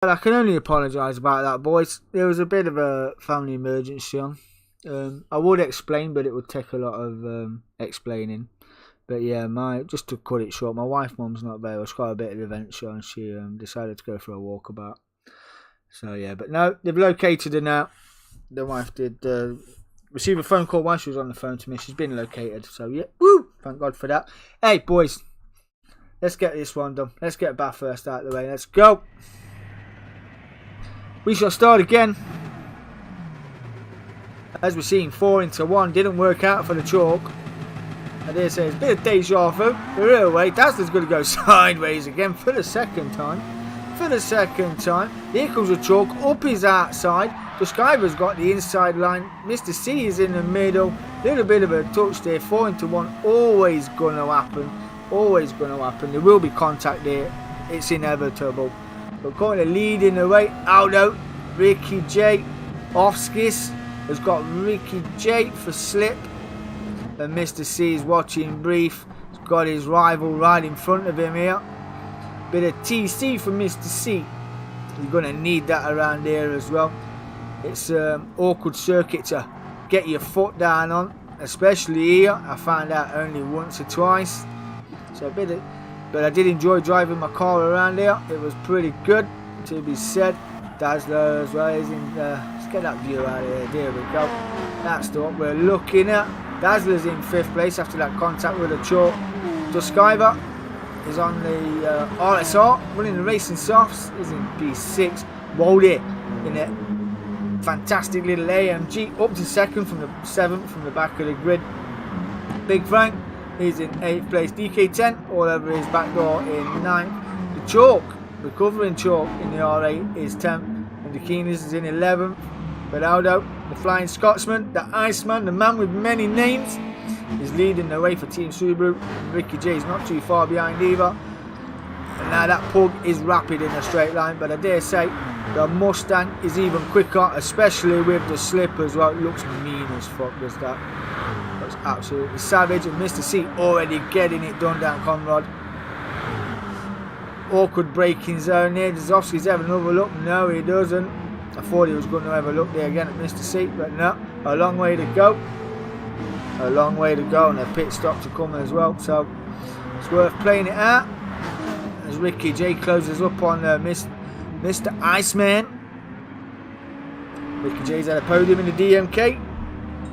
I can only apologise about that, boys. There was a bit of a family emergency on. I would explain, but it would take a lot of explaining. But yeah, just to cut it short, my mum's not very well. She's got a bit of dementia and she decided to go for a walkabout. So yeah, but no, they've located her now. The wife did receive a phone call while she was on the phone to me. She's been located. So yeah, woo! Thank God for that. Hey, boys, let's get this one done. Let's get Bathurst out of the way. Let's go. We shall start again. As we're seeing, 4 into 1 didn't work out for the chalk. I dare say it's a bit of deja vu. The real way, Dazzler's going to go sideways again for the second time. Here comes the chalk up his outside. The Skyver's got the inside line. Mr. C is in the middle. Little bit of a touch there. 4 into 1. Always going to happen. There will be contact there. It's inevitable. But currently leading the way. Aldo, Ricky J. Offskis has got Ricky J for slip. And Mr. C is watching brief. He's got his rival right in front of him here. Bit of TC from Mr. C. You're going to need that around here as well. It's an awkward circuit to get your foot down on. Especially here. I found out only once or twice. So a bit of... But I did enjoy driving my car around here. It was pretty good, to be said. Dazzler as well is in... let's get that view out of here. There we go. That's what we're looking at. Dazzler's in 5th place after that contact with the chalk. Duskiver is on the RSR, running the racing softs, is in P6. Wody in a fantastic little AMG, up to 2nd from the 7th from the back of the grid. Big Frank is in 8th place. DK10 all over his back door in 9th. The chalk, recovering chalk in the R8 is 10th, and the Keeners is in 11th. But Aldo, the Flying Scotsman, the Iceman, the man with many names, is leading the way for Team Subaru. Ricky J is not too far behind either. And now that Pug is rapid in a straight line, but I dare say the Mustang is even quicker, especially with the slip as well. It looks mean as fuck, does that. Looks absolutely savage. And Mr. C already getting it done down Conrad. Awkward braking zone here. Does Oscar's have another look? No, he doesn't. I thought he was going to have a look there again at Mr. C, but no, a long way to go. And a pit stop to come as well, so it's worth playing it out. As Ricky J closes up on Mr. Iceman. Ricky J's had a podium in the DMK,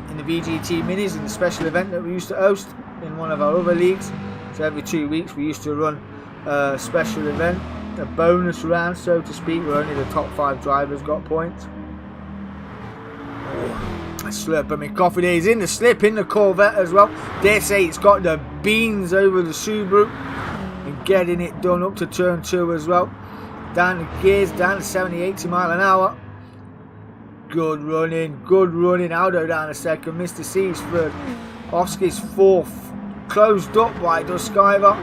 in the VGT Minis, in the special event that we used to host in one of our other leagues. So every 2 weeks we used to run a special event. A bonus round, so to speak, where only the top 5 drivers got points. I slurp my coffee there. He's in the slip in the Corvette as well. Dare say it's got the beans over the Subaru and getting it done up to turn 2 as well. Down the gears, down to 70-80 mile an hour. Good running. Aldo down a 2nd. Mr. C's 3rd. Oski's 4th. Closed up by Duskiver.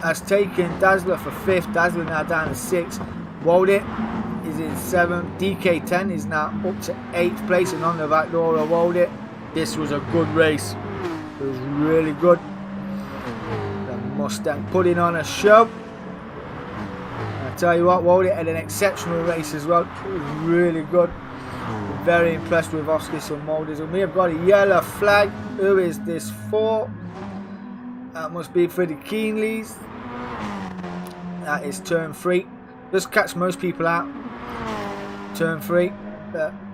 Has taken Dazzler for 5th. Dazzler now down to 6th. Wody is in 7th. DK10 is now up to 8th place and on the back door of Wody. This was a good race. It was really good. The Mustang putting on a show. I tell you what, Wody had an exceptional race as well. It was really good. Very impressed with Oscar and Molders. And we have got a yellow flag. Who is this for? That must be for the Keenleys. That is turn 3. Just catch most people out. Turn 3.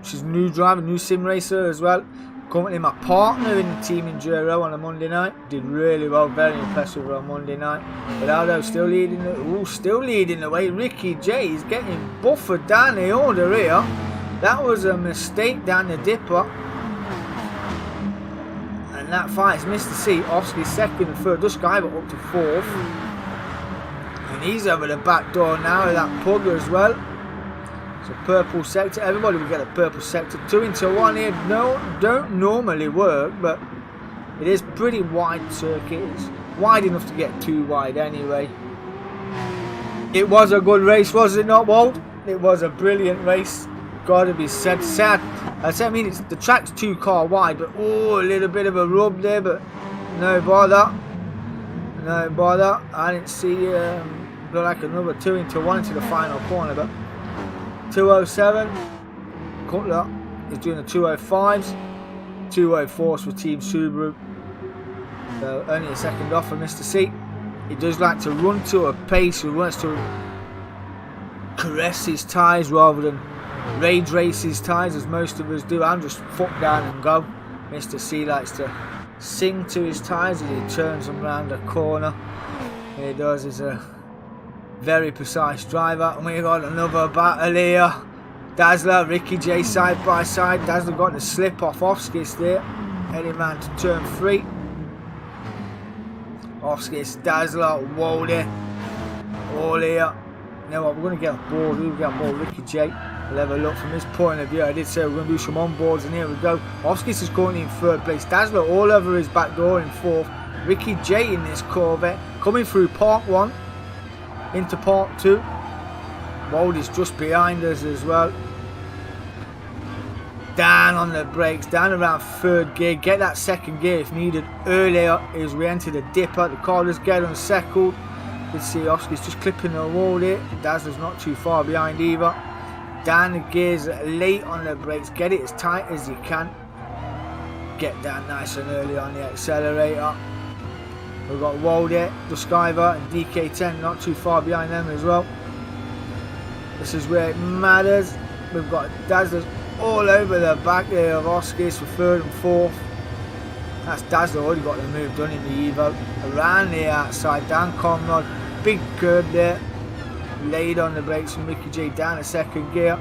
She's a new driver, new sim racer as well. Currently my partner in the team Enduro on a Monday night. Did really well, very impressed with her on Monday night. But Aldo still leading the way. Ricky J is getting buffered down the order here. That was a mistake down the dipper. And that fights Mr. C, Oscar 2nd and 3rd. Duskiver up to 4th. And he's over the back door now with that Pug as well. It's a purple sector. Everybody will get a purple sector. 2 into 1 here. Don't normally work, but it is pretty wide circuit. It's wide enough to get too wide anyway. It was a good race, was it not, Walt? It was a brilliant race. Gotta be said. Sad. I mean, the track's 2 car wide, but oh, a little bit of a rub there, but no bother. I didn't see look like another 2 into 1 into the final corner, but 207. Cutler is doing the 205s. 204s for Team Subaru. So only a second off for Mr. C. He does like to run to a pace. He wants to caress his tyres rather than rage race his tyres as most of us do. I'm just foot down and go. Mr. C likes to sing to his tyres as he turns them around a corner. He does. He's a very precise driver. And we got another battle here. Dazzler, Ricky J side by side. Dazzler got the slip off Oskis there. Heading round to turn 3. Oskis, Dazzler, Wally, all here. You know what, we're going to get on board. We'll get on board Ricky J. We'll have a look from his point of view. I did say we're going to do some onboards, and here we go. Oskis is currently in 3rd place. Dazzler all over his back door in 4th. Ricky J in this Corvette. Coming through Park 1 into Park 2. Waldy's just behind us as well. Down on the brakes, down around 3rd gear. Get that 2nd gear if needed earlier as we enter the dipper. The car does get unsettled. You can see Oskis just clipping the wall there. Dazzler's not too far behind either. Down the gears late on the brakes. Get it as tight as you can. Get down nice and early on the accelerator. We've got Waldy, Duskiver and DK10 not too far behind them as well. This is where it matters. We've got Dazzler's all over the back there of Oskis for 3rd and 4th. That's Dazzler already got the move done in the Evo. Around the outside, down Conrad, big curb there. Laid on the brakes from Ricky J down a 2nd gear.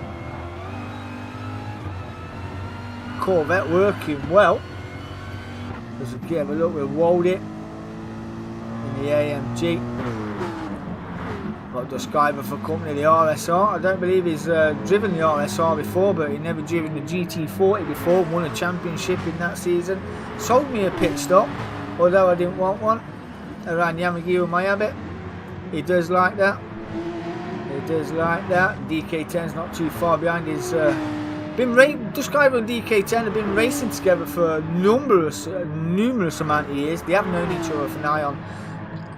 Corvette working well. As we have a look with Waldy in the AMG. Got Duskiver for company, the RSR. I don't believe he's driven the RSR before, but he never driven the GT40 before. Won a championship in that season. Sold me a pit stop, although I didn't want one. Around Yamagi with my habit. He does like that. He does like that. DK10's not too far behind. He's Duskiver and DK10 have been racing together for numerous amount of years. They have known each other for nigh on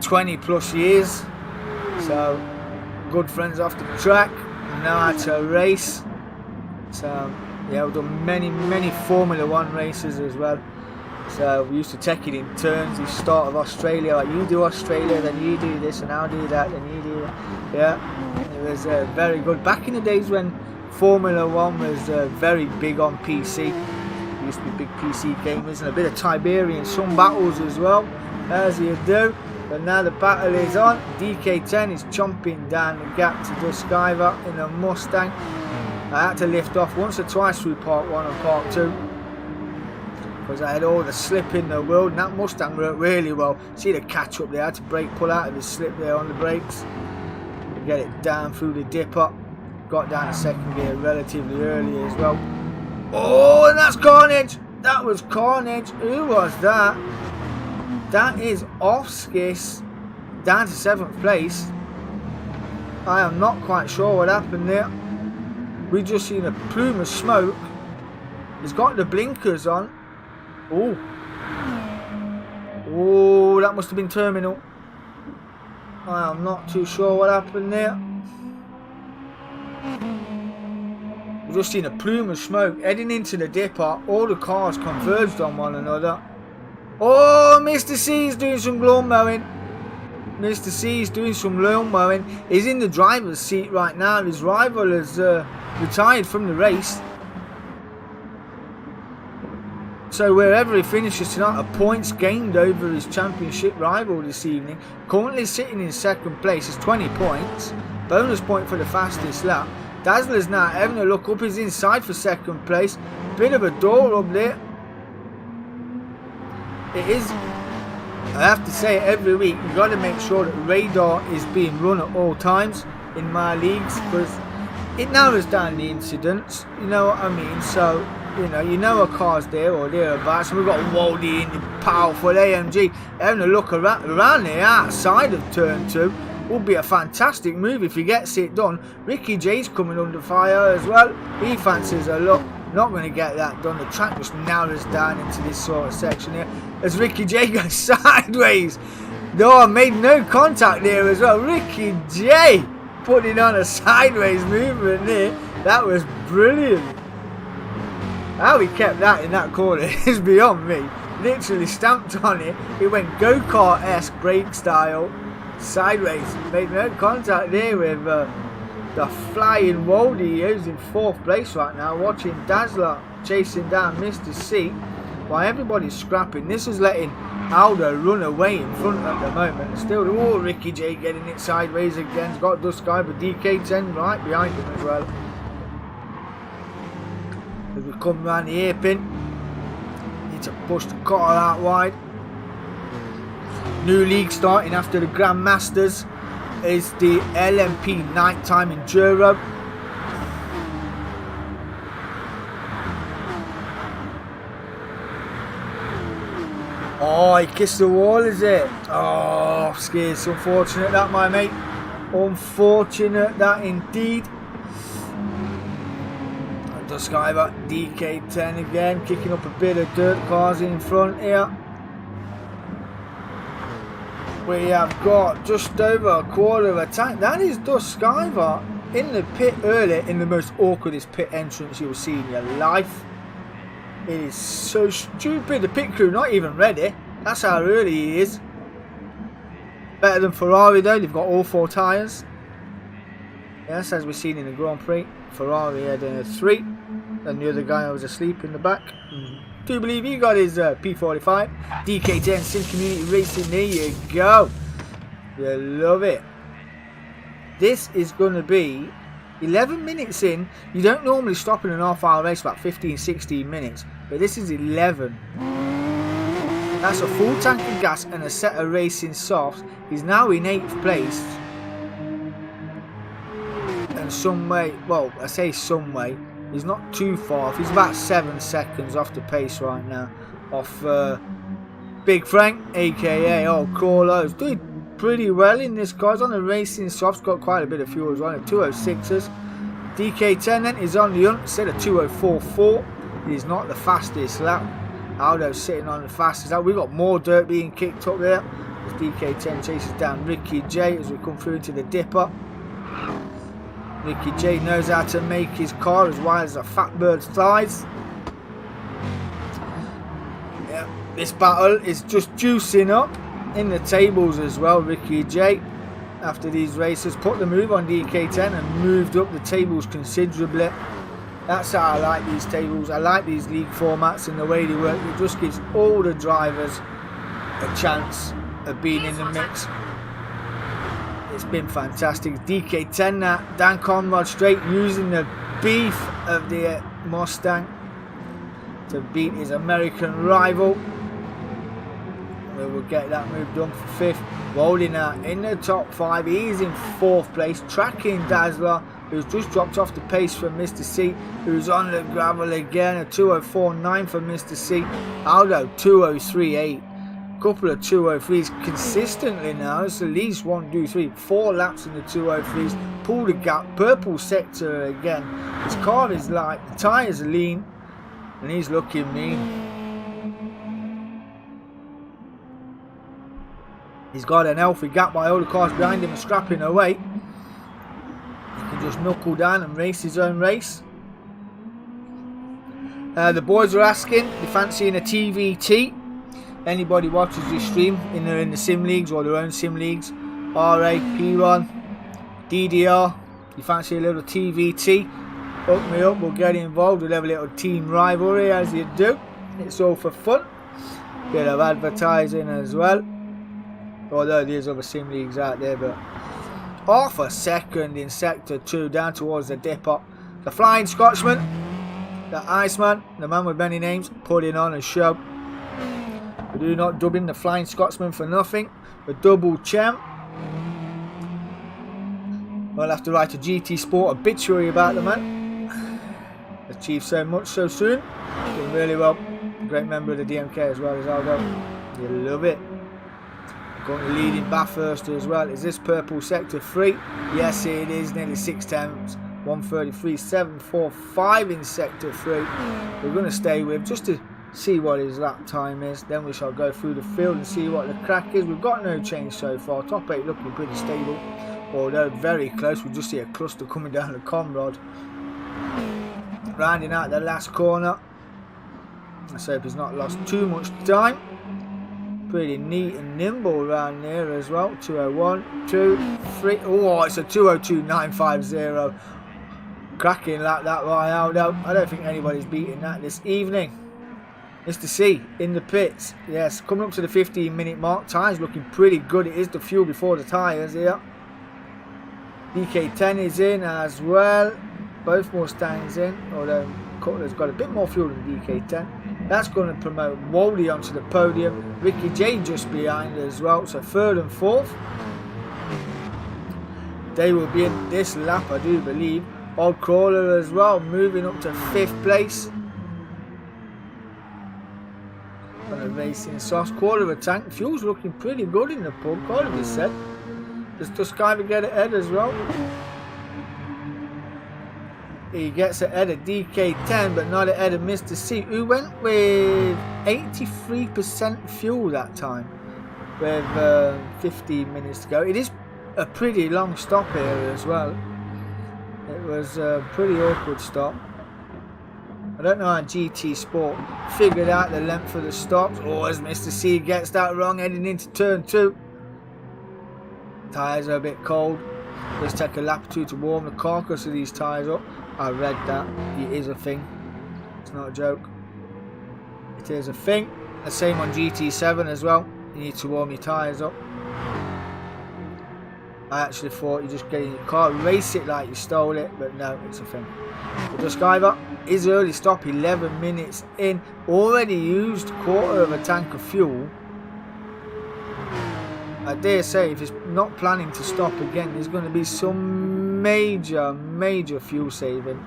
20 plus years. So, good friends off the track, know how to race. So, yeah, we've done many Formula 1 races as well. So, we used to take it in turns. The start of Australia, like you do Australia, then you do this, and I'll do that, then you do that. Yeah, it was very good. Back in the days when Formula 1 was very big on PC. We used to be big PC gamers, and a bit of Tiberian Sun battles as well, as you do. But now the battle is on. DK10 is chomping down the gap to Duskiver in a Mustang. I had to lift off once or twice through Part 1 and Part 2 because I had all the slip in the world, and that Mustang worked really well. See the catch up there, I had to brake pull out of the slip there on the brakes to get it down through the dipper. Got down a 2nd gear relatively early as well. Oh, and that's carnage! That was carnage. Who was that? That is Oskis down to 7th place. I am not quite sure what happened there. We just seen a plume of smoke. He's got the blinkers on. Oh. Oh, that must have been terminal. I am not too sure what happened there. We've just seen a plume of smoke heading into the dipper. All the cars converged on one another. Oh, Mr. C's doing some lawn mowing. Mr. C's doing some lawn mowing. He's in the driver's seat right now. His rival has retired from the race. So wherever he finishes tonight, a points gained over his championship rival this evening. Currently sitting in 2nd place is 20 points. Bonus point for the fastest lap. Dazzler's now having a look up. He's inside for 2nd place. Bit of a door up there. It is, I have to say it every week, you've got to make sure that radar is being run at all times in my leagues, because it narrows down the incidents, you know what I mean. So, you know a car's there or thereabouts, and we've got Waldy in the powerful AMG having a look around the outside of turn 2. Would be a fantastic move if he gets it done. Ricky J's coming under fire as well. He fancies a look. Not going to get that done. The track just narrows down into this sort of section here as Ricky J goes sideways. No, I made no contact there as well. Ricky J putting on a sideways movement there. That was brilliant. How he kept that in that corner is beyond me. Literally stamped on it. It went go-kart-esque brake style. Sideways. Made no contact there with the flying Waldy. Who's in 4th place right now. Watching Dazzler chasing down Mr. C. While everybody's scrapping. This is letting Aldo run away in front at the moment. Still, oh, Ricky J getting it sideways again. He's got Dust Guy, but DK10 right behind him as well. As we come round the hairpin, need to push the car out wide. New league starting after the Grand Masters is the LMP Nighttime Enduro. Oh, he kissed the wall, is it? Oh, scares. Unfortunate that, my mate. Unfortunate that indeed. Skyver, DK10 again, kicking up a bit of dirt. Cars in front here. We have got just over a quarter of a tank. That is Dust Skyver in the pit early, in the most awkwardest pit entrance you'll see in your life. It is so stupid. The pit crew not even ready. That's how early he is. Better than Ferrari though. They've got all 4 tyres. Yes, as we've seen in the Grand Prix. Ferrari had a 3. And the other guy was asleep in the back. Do you believe he got his P45? DK10 Sim Community Racing. There you go. You love it. This is going to be 11 minutes in. You don't normally stop in an half-hour race about 15-16 minutes. But this is 11. That's a full tank of gas and a set of racing softs. He's now in 8th place. And some way, well, I say some way, he's not too far off. He's about 7 seconds off the pace right now. Off Big Frank, aka Old Crawler. He's doing pretty well in this car. He's on the racing softs, got quite a bit of fuel as well. 206s. DK10 then is on the hunt instead of 204.4. He's not the fastest lap. Aldo's sitting on the fastest lap. We've got more dirt being kicked up there. As DK10 chases down Ricky J as we come through to the dipper. Ricky J knows how to make his car as wide as a fat bird's thighs. Yeah, this battle is just juicing up in the tables as well. Ricky J, after these races, put the move on DK10 and moved up the tables considerably. That's how I like these tables. I like these league formats and the way they work. It just gives all the drivers a chance of being in the mix. It's been fantastic. DK10 now, Dan Conrad straight using the beef of the Mustang to beat his American rival. We will get that move done for 5th. Rolling out in the top 5. He's in 4th place, tracking Dazzler, who's just dropped off the pace from Mr. C, who's on the gravel again. A 204.9 for Mr. C. Aldo 203.8. Couple of 203s consistently now. It's at least 1, 2, 3, 4 laps in the 203s. Pull the gap. Purple sector again. His car is light. The tyres are lean. And he's looking mean. He's got an healthy gap by all the cars behind him and scrapping away. He can just knuckle down and race his own race. The boys are asking, they're fancying a TVT. Anybody watches this stream in the sim leagues or their own sim leagues, RA, P1, DDR, you fancy a little TVT, hook me up, we'll get involved, we'll have a little team rivalry as you do. It's all for fun. Bit of advertising as well. Although there's other sim leagues out there, but half a second in sector 2 down towards the dipper. The Flying Scotsman, the Iceman, the man with many names, putting on a show. We do not dub in the Flying Scotsman for nothing. The double champ. I'll have to write a GT Sport obituary about the man. Achieved so much so soon. Doing really well. Great member of the DMK as well as Aldo. You love it. Currently leading Bathurst as well. Is this purple sector 3? Yes it is. Nearly 6 tenths. 133.745 in sector 3. We're going to stay with just to see what his lap time is. Then we shall go through the field and see what the crack is. We've got no change so far. Top 8 looking pretty stable. Although very close. We just see a cluster coming down the Conrad. Rounding out the last corner. Let's hope he's not lost too much time. Pretty neat and nimble around there as well. 201, 2, 3. Oh, it's a 202.950. Cracking like that by Aldo. I don't think anybody's beating that this evening. Mr. C in the pits. Yes, coming up to the 15-minute mark. Tyres looking pretty good. It is the fuel before the tyres here. DK10 is in as well. Both Mustangs in. Although Cutler's got a bit more fuel than DK10. That's going to promote Wally onto the podium. Ricky J just behind as well. So third and fourth. They will be in this lap, I do believe. Old Crawler as well, moving up to 5th place. On a racing sauce. Quarter of a tank. Fuel's looking pretty good in the pub, gotta be said. Does Tuscany get ahead as well? He gets ahead of DK10, but not ahead of Mr. C, who went with 83% fuel that time, with 15 minutes to go. It is a pretty long stop here as well. It was a pretty awkward stop. I don't know how GT Sport figured out the length of the stops. Or as Mr. C gets that wrong, heading into turn 2. Tyres are a bit cold. Let's take a lap or two to warm the carcass of these tyres up. I read that. It is a thing. It's not a joke. It is a thing. The same on GT7 as well. You need to warm your tyres up. I actually thought you just get in your car, race it like you stole it, but no, it's a thing. The Duskiver, his early stop, 11 minutes in, already used quarter of a tank of fuel. I dare say if he's not planning to stop again, there's going to be some major fuel saving,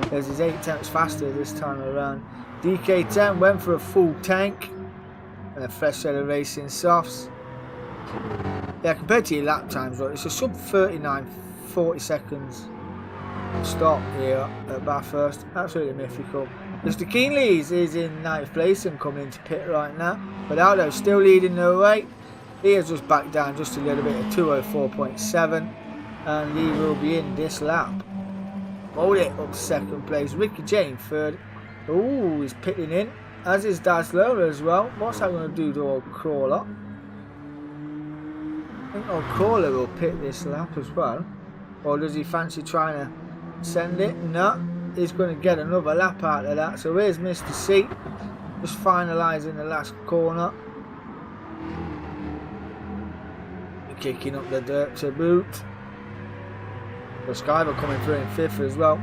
because he's 8 tenths faster this time around. DK10 went for a full tank and a fresh set of racing softs. Yeah, compared to your lap times, look, it's a sub 39-40 seconds stop here at Bathurst. Absolutely mythical. Mr. Keenleys is in 9th place and coming into pit right now. But Aldo's still leading the way. He has just backed down just a little bit at 204.7. And he will be in this lap. Hold it up to 2nd place. Ricky J in 3rd. Ooh, he's pitting in. As is Dazzler as well. What's that going to do to old Crawler? I think old Crawler will pit this lap as well. Or does he fancy trying to send it? No. He's going to get another lap out of that. So here's Mr. C. Just finalising the last corner. Kicking up the dirt to boot. The Skyver coming through in 5th as well.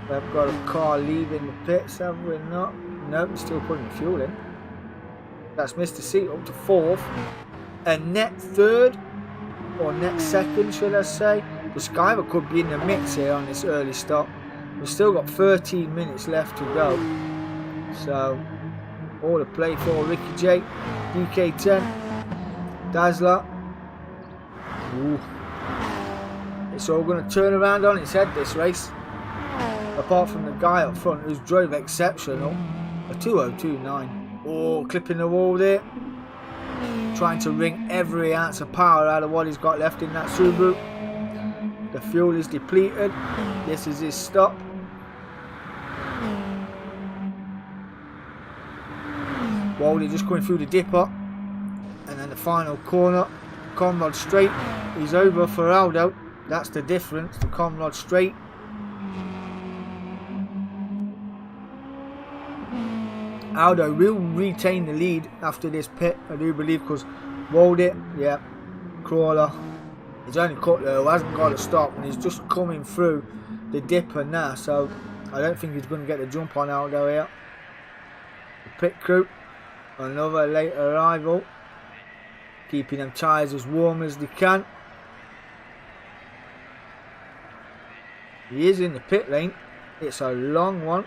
We've got a car leaving the pits, have we not? Nope, still putting the fuel in. That's Mr. C up to 4th. And net 3rd, or net 2nd should I say. The Skyver could be in the mix here on this early stop. We've still got 13 minutes left to go. So, all to play for Ricky J, DK10, Dazzler. Ooh. It's all going to turn around on its head this race. Apart from the guy up front who's drove exceptional. A 202.9. Oh, clipping the wall there. Trying to wring every ounce of power out of what he's got left in that Subaru. The fuel is depleted. This is his stop. Wally just going through the dipper. And then the final corner. Conrod straight. He's over for Aldo. That's the difference. The Conrod straight. Aldo will retain the lead after this pit, I do believe, because Waldy, yeah, Crawler, it's only Cutler who hasn't got a stop and he's just coming through the dipper now, so I don't think he's going to get the jump on Aldo here. The pit crew, another late arrival, keeping them tyres as warm as they can. He is in the pit lane, it's a long one.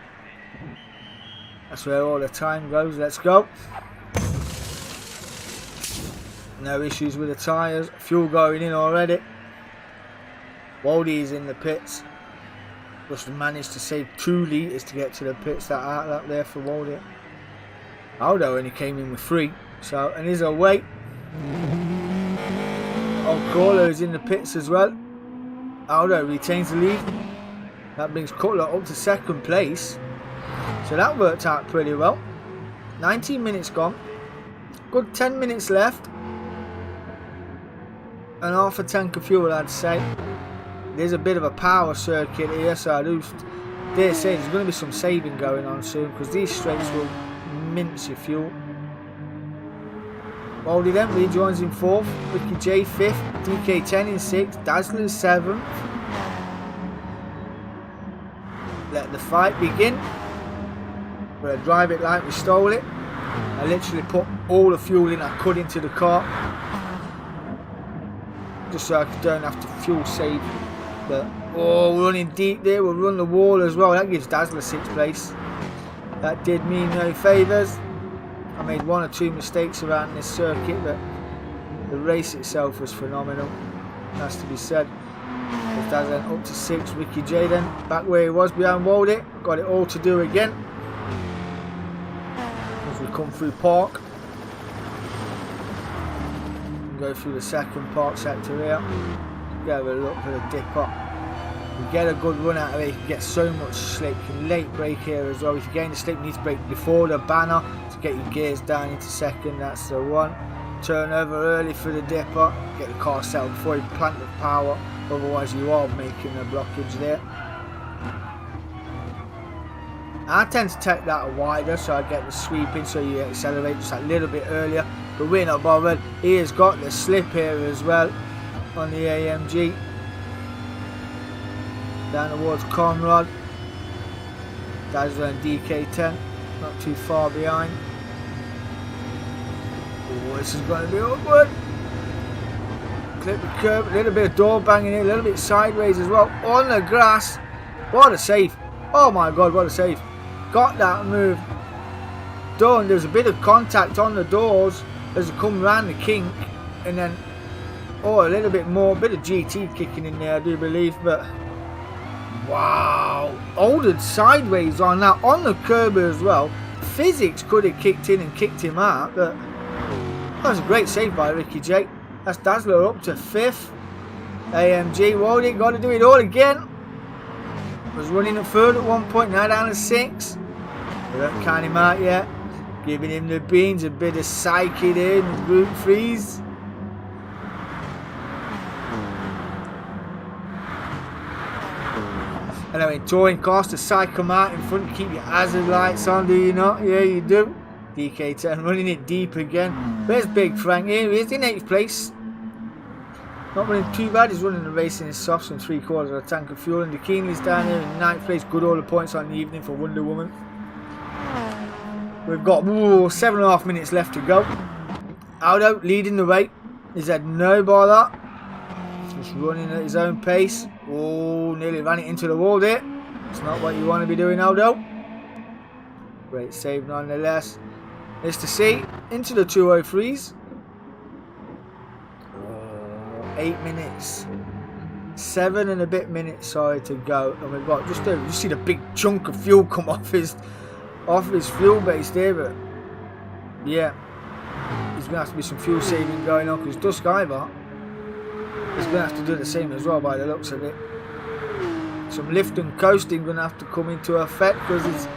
That's where all the time goes. Let's go. No issues with the tyres. Fuel going in already. Waldy's in the pits. Just managed to save 2 litres to get to the pits. That outlet there for Waldy. Aldo only came in with 3. So, and he's away. Old Crawler is in the pits as well. Aldo retains the lead. That brings Cutler up to second place. So that worked out pretty well. 19 minutes gone. Good 10 minutes left. And half a tank of fuel, I'd say. There's a bit of a power circuit here, so I do dare say there's going to be some saving going on soon, because these straights will mince your fuel. Baldy then rejoins in 4th, Ricky J 5th, DK 10 in 6th, Dazzler 7th. Let the fight begin. We're going to drive it like we stole it. I literally put all the fuel in I could into the car, just so I don't have to fuel save. But oh, we're running deep there. We'll run the wall as well. That gives Dazzler 6th place. That did me no favours. I made 1 or 2 mistakes around this circuit, but the race itself was phenomenal. Has to be said. Dazzler up to 6th. Ricky J then back where he was behind Waldy. Got it all to do again as we come through Park. Go through the second Park sector here. Go have a look for the dipper. You get a good run out of it. You can get so much slip. You can late brake here as well. If you gain the slip, you need to brake before the banner to get your gears down into second. That's the one. Turn over early for the dipper. Get the car settled before you plant the power. Otherwise, you are making a blockage there. I tend to take that wider so I get the sweeping, so you accelerate just a little bit earlier. But we're not bothered. He has got the slip here as well on the AMG. Down towards Conrad. Dazzler and DK10. Not too far behind. Oh, this is going to be awkward. Clip the curb. A little bit of door banging here. A little bit sideways as well. On the grass. What a save. Oh my god, what a save. Got that move done. There's a bit of contact on the doors as it come round the kink, and then a little bit more, bit of GT kicking in there I do believe, but wow, altered sideways on that, on the curb as well. Physics could have kicked in and kicked him out, but that was a great save by Ricky J. That's Dazzler up to 5th. AMG Waldy got to do it all again. Was running at 3rd at one point, now down to 6th. We don't count him out yet. Giving him the beans, a bit of psyche there in the group freeze. And then in touring cars to psych him out in front to keep your hazard lights on, do you not? Yeah, you do. DK10 running it deep again. Where's Big Frank? Here he is in 8th place. Not running too bad. He's running the race in his softs and 3/4 of a tank of fuel. And the Keenley's down here in 9th place. Good all the points on the evening for Wonder Woman. We've got 7.5 minutes left to go. Aldo leading the way. He's had no bother. Just running at his own pace. Oh, nearly ran it into the wall there. It's not what you want to be doing, Aldo. Great save nonetheless. Mr. C into the 203s. 8 minutes. 7 and a bit minutes, sorry, to go. And we've got just you see the big chunk of fuel come off his fuel base there, but yeah, there's gonna have to be some fuel saving going on, because Dusk Ivor is gonna have to do the same as well by the looks of it. Some lift and coasting gonna have to come into effect, because it's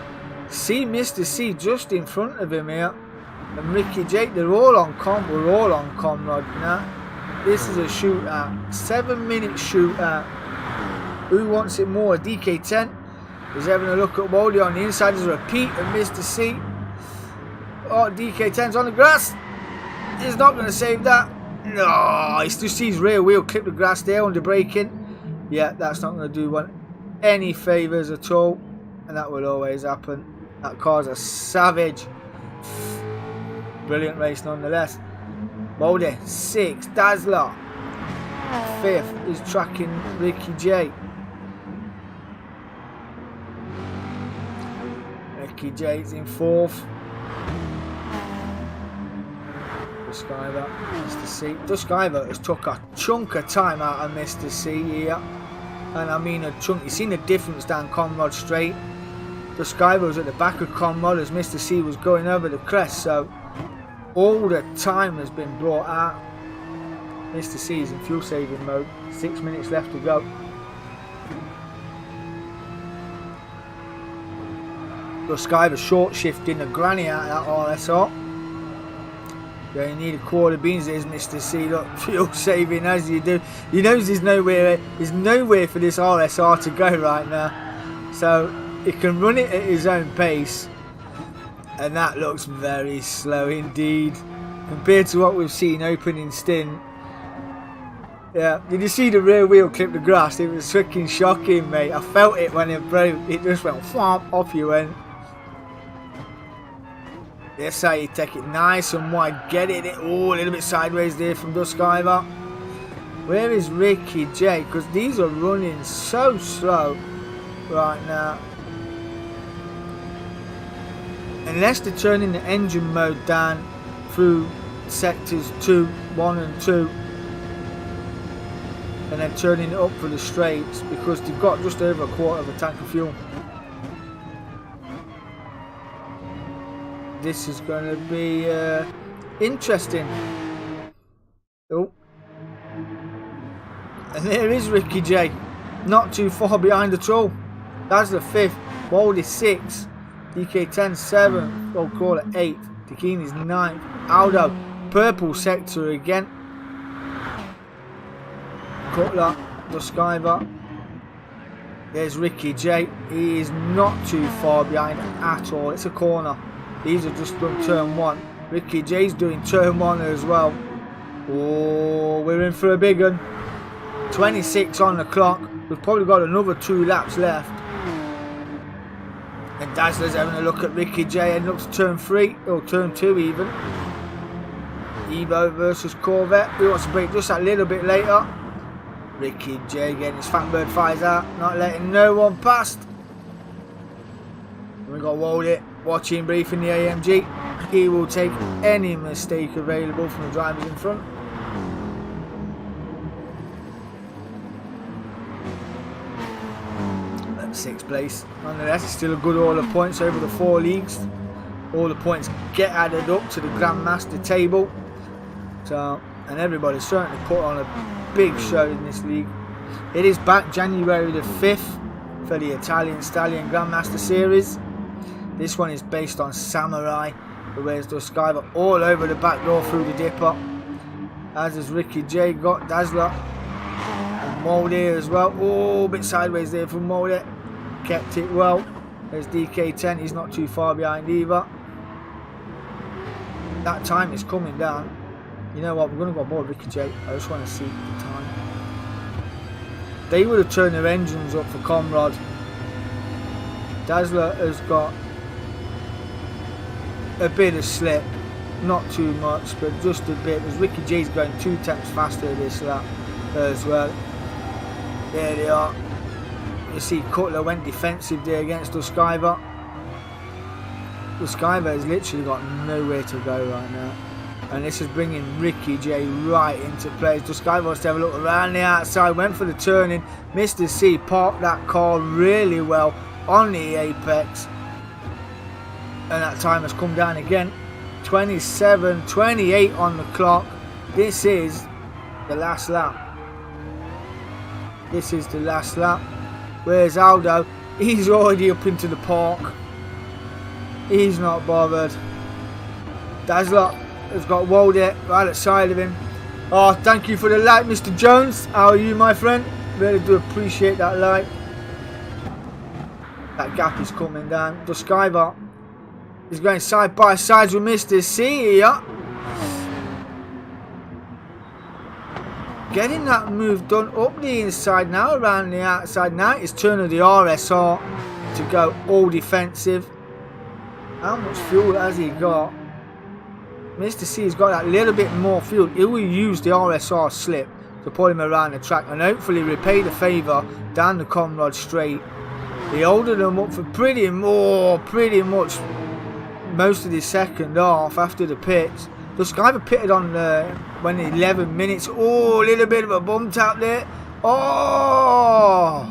Mr. C just in front of him here, and Ricky Jake, they're all on we're all on Conrad now. This is a shootout, 7-minute shootout. Who wants it more? DK10 is having a look at Waldy on the inside. There's a repeat of Mr. C. Oh, DK10's on the grass. He's not going to save that. No, he still sees rear wheel clip the grass there under braking. Yeah, that's not going to do one any favours at all. And that will always happen. That car's a savage. Brilliant race nonetheless. Waldy 6th, Dazzler 5th is tracking Ricky J. Ricky J's in 4th. Dusk Ivor, Mr. C. Dusk Ivor has took a chunk of time out of Mr. C here. And I mean a chunk. You've seen the difference down Conrad Straight. Dusk Ivor was at the back of Conrad as Mr. C was going over the crest. So all the time has been brought out. Mr. C is in fuel saving mode. 6 minutes left to go. Skyver short shifting a granny out of that RSR. Yeah, you need a quarter beans, there's Mr. C. Look, fuel saving as you do. He knows there's nowhere for this RSR to go right now. So he can run it at his own pace. And that looks very slow indeed. Compared to what we've seen opening stint. Yeah, did you see the rear wheel clip the grass? It was freaking shocking, mate. I felt it when it broke. It just went whomp, off you went. That's how you take it nice and wide. Get it. Oh, a little bit sideways there from Duskiver. Where is Ricky J? Because these are running so slow right now. Unless they're turning the engine mode down through sectors 1 and 2. And then turning it up for the straights, because they've got just over a quarter of a tank of fuel. This is going to be interesting. Oh, and there is Ricky J, not too far behind at all. That's the 5th, Baldy 6th, DK 10 7th, we'll call it 8th, Dakini's 9th, Aldo purple sector again. Cutler, Duskiver. There's Ricky J. He is not too far behind at all. It's a corner. These are just done turn 1. Ricky J's doing turn 1 as well. Oh, we're in for a big one. 26 on the clock. We've probably got another 2 laps left. And Dazzler's having a look at Ricky J. And looks turn 3 or turn 2 even. Evo versus Corvette. He wants to break just that little bit later. Ricky J getting his Fatbird fires out, not letting no one past. We got Waldy watching briefing the AMG. He will take any mistake available from the drivers in front. At 6th place. Nonetheless, it's still a good haul of points over the 4 leagues. All the points get added up to the Grand Master table. So, and everybody's certainly put on a big show in this league. It is back January the 5th for the Italian Stallion Grand Master Series. This one is based on Samurai, who wears Duskiver all over the back door through the dipper. As has Ricky J, got Dazzler and Moldy as well. Oh, a bit sideways there from Moldy. Kept it well. There's DK10, he's not too far behind either. That time is coming down. You know what, we're going to go aboard Ricky J. I just want to see the time. They would have turned their engines up for Comrade. Dazzler has got a bit of slip. Not too much, but just a bit. As Ricky J's going 2 tenths faster this lap as well. There they are. You see Cutler went defensive there against Duskiver. Duskiver has literally got nowhere to go right now. And this is bringing Ricky J right into play. Duskiver wants to have a look around the outside. Went for the turning. Mr. C parked that car really well on the apex. And that time has come down again. 27-28 on the clock. This is the last lap. This is the last lap. Where's Aldo? He's already up into the park. He's not bothered. Dazzler has got Waldy right outside of him. Oh, thank you for the like, Mr. Jones. How are you, my friend? Really do appreciate that like. That gap is coming down. Duskiver is going side by side with Mr. C here. Getting that move done up the inside now, around the outside. Now it's turn of the RSR to go all defensive. How much fuel has he got? Mr. C has got that little bit more fuel. He will use the RSR slip to pull him around the track and hopefully repay the favour down the Comrade straight. He holded them up for pretty much most of the second half after the pits. The Skyver pitted on when 11 minutes. Oh, a little bit of a bum tap there. Oh!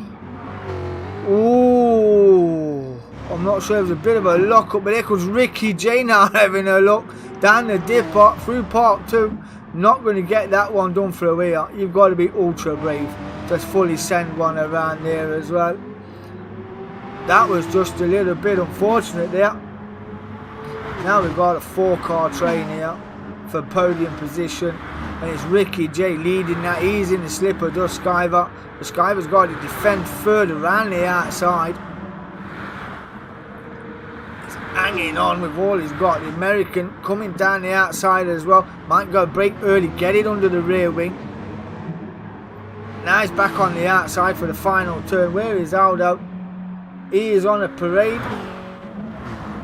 Ooh! I'm not sure, it was a bit of a lock up, but there comes Ricky J now having a look down the dipper through Park 2. Not going to get that one done for a wheel. You've got to be ultra brave. Just fully send one around there as well. that was just a little bit unfortunate there. Now we've got a 4-car train here for podium position, and it's Ricky J leading that. He's in the slip of Duskiver. Duskiver's got to defend further around the outside. He's hanging on with all he's got. The American coming down the outside as well. Might go break early, get it under the rear wing. Now he's back on the outside for the final turn. Where is Aldo? He is on a parade.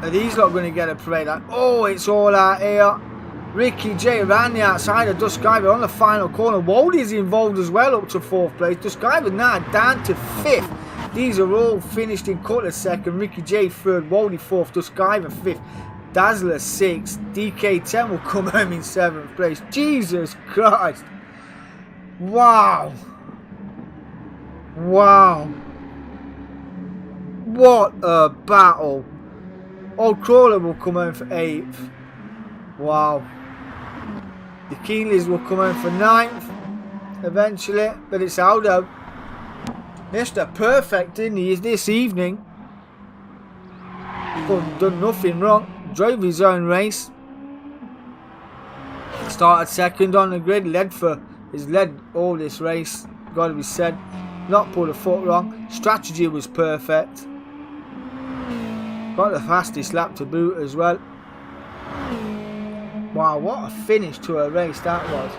And he's not going to get a parade. Oh, it's all out here. Ricky J around the outside of Duskiver on the final corner. Waldy's involved as well up to 4th place. Duskiver now down to 5th. These are all finished in Cutler 2nd. Ricky J 3rd. Waldy 4th. Duskiver 5th. Dazzler 6th. DK 10 will come home in 7th place. Jesus Christ. Wow. Wow. What a battle. Old Crawler will come home for 8th. Wow. The Keenleys will come home for 9th eventually, but it's Aldo. Mr. Perfect, isn't he, this evening. Done nothing wrong. Drove his own race. Started 2nd on the grid. He's led all this race. Got to be said. Not pulled a foot wrong. Strategy was perfect. Got the fastest lap to boot as well. Wow, what a finish to a race that was.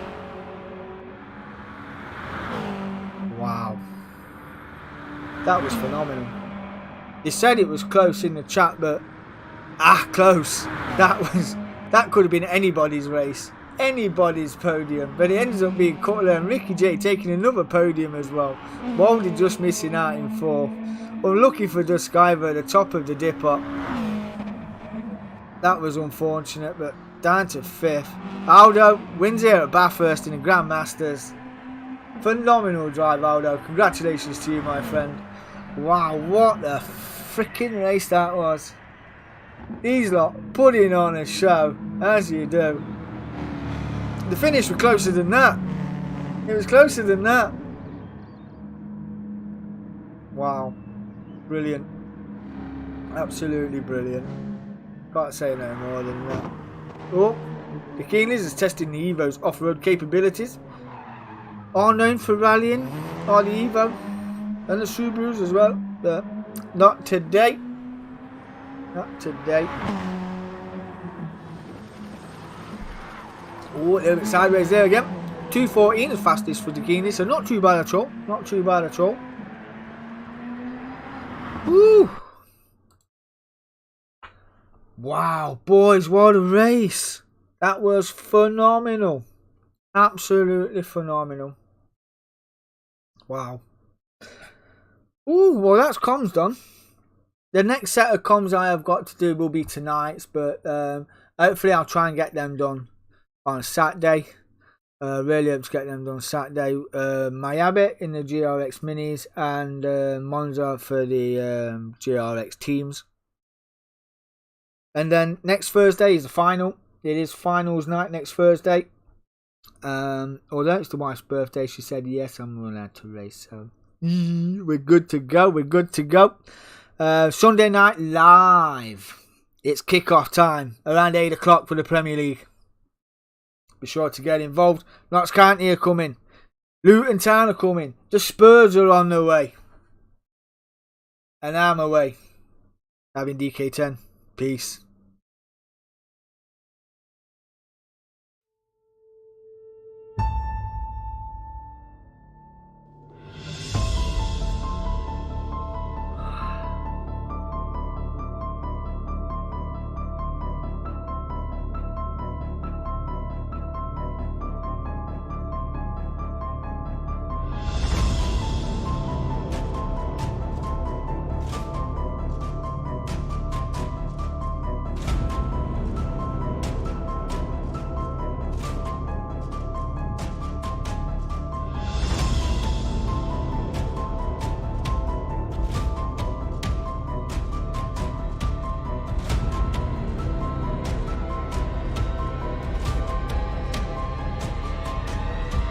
Wow. That was phenomenal. He said it was close in the chat, but close. That could have been anybody's race. Anybody's podium. But it ends up being Cutler and Ricky J taking another podium as well. Waldy just missing out in 4. Unlucky for Duskiver at the top of the dipper. That was unfortunate, but down to 5th. Aldo wins here at Bathurst in the Grand Masters. Phenomenal drive, Aldo. Congratulations to you, my friend. Wow, what a freaking race that was. These lot putting on a show, as you do. The finish was closer than that. It was closer than that. Wow. Brilliant. Absolutely brilliant. Can't say no more than that. Oh, the Keenleys is testing the Evo's off-road capabilities. Are known for rallying, are the Evo and the Subarus as well, but not today. Not today. Oh, a little bit sideways there again. 2:14 is fastest for the Keenleys, so not too bad at all. Not too bad at all. Woo! Wow, boys, what a race. That was phenomenal. Absolutely phenomenal. Wow. Ooh, well, that's comms done. The next set of comms I have got to do will be tonight's, but hopefully I'll try and get them done on Saturday. Really hope to get them done Saturday. Miami in the GRX minis and Monza for the GRX teams. And then next Thursday is the final. It is finals night next Thursday. Although it's the wife's birthday, she said yes, I'm allowed to race. So we're good to go. We're good to go. Sunday night live. It's kickoff time around 8 o'clock for the Premier League. Be sure to get involved. Notts County are coming. Luton Town are coming. The Spurs are on the way. And I'm away. I've been DK10. Peace.